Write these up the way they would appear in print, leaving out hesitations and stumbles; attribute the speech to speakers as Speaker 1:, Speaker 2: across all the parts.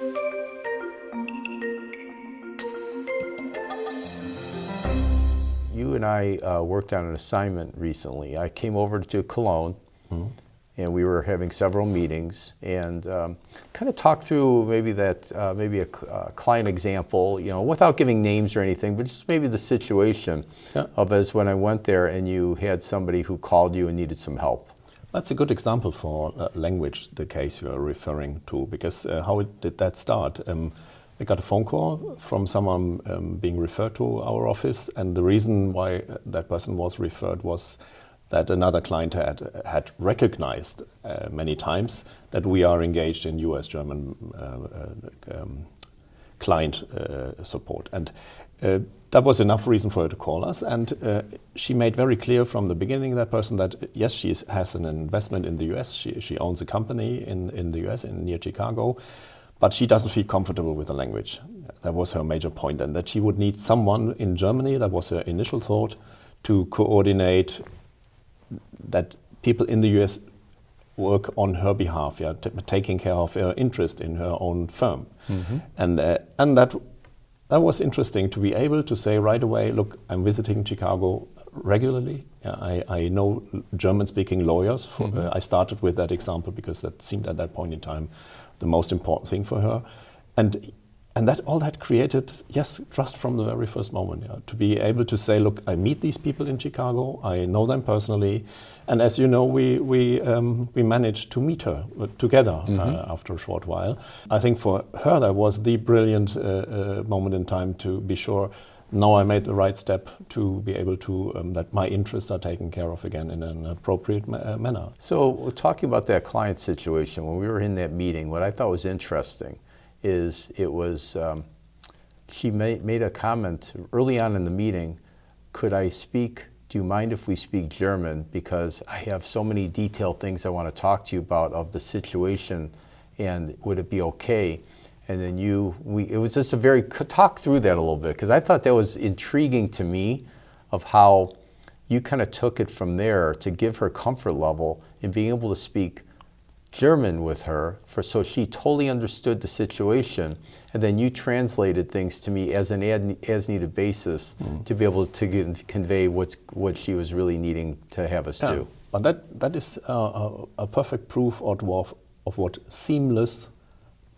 Speaker 1: You and I worked on an assignment recently. I came over to Cologne, and we were having several meetings, and kind of talked through maybe a client example, you know, without giving names or anything, but just maybe the situation of as when I went there and you had somebody who called you and needed some help.
Speaker 2: That's a good example for language, the case you are referring to, because how did that start? I got a phone call from someone being referred to our office, and the reason why that person was referred was that another client had recognized many times that we are engaged in US-German client support. And that was enough reason for her to call us, and she made very clear from the beginning, that person, that yes, she has an investment in the US, she owns a company in the US, near Chicago, but she doesn't feel comfortable with the language. That was her major point, and that she would need someone in Germany, that was her initial thought, to coordinate that people in the US work on her behalf, taking care of her interest in her own firm. And that was interesting to be able to say right away, look, I'm visiting Chicago regularly. I know German-speaking lawyers. I started with that example because that seemed at that point in time the most important thing for her. And that all that created, yes, trust from the very first moment, to be able to say, look, I meet these people in Chicago, I know them personally, and as you know, we managed to meet her together after a short while. I think for her that was the brilliant moment in time to be sure, now I made the right step to be able to, that my interests are taken care of again in an appropriate manner.
Speaker 1: So talking about that client situation, when we were in that meeting, what I thought was interesting is she made a comment early on in the meeting, do you mind if we speak German, because I have so many detailed things I want to talk to you about of the situation, and would it be okay? And then it was just talk through that a little bit, because I thought that was intriguing to me, of how you kind of took it from there to give her comfort level in being able to speak German with her, so she totally understood the situation, and then you translated things to me as an as-needed basis to be able to convey what she was really needing to have us do.
Speaker 2: But that is a perfect proof of what seamless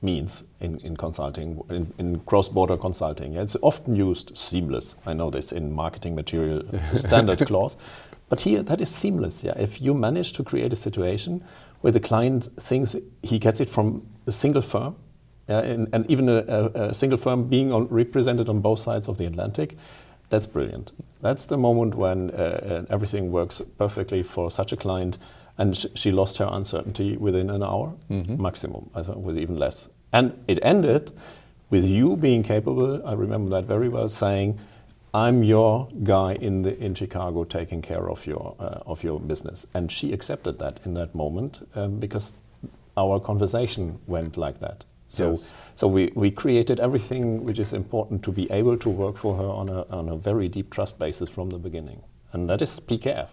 Speaker 2: means in consulting, in cross-border consulting. It's often used, seamless. I know this in marketing material standard clause, but here that is seamless. If you manage to create a situation where the client thinks he gets it from a single firm, and even a single firm being represented on both sides of the Atlantic, that's brilliant. That's the moment when everything works perfectly for such a client, and she lost her uncertainty within an hour, maximum, I think, with even less. And it ended with you being capable, I remember that very well, saying, I'm your guy in Chicago taking care of your business. And she accepted that in that moment because our conversation went like that. So we created everything which is important to be able to work for her on a very deep trust basis from the beginning. And that is PKF.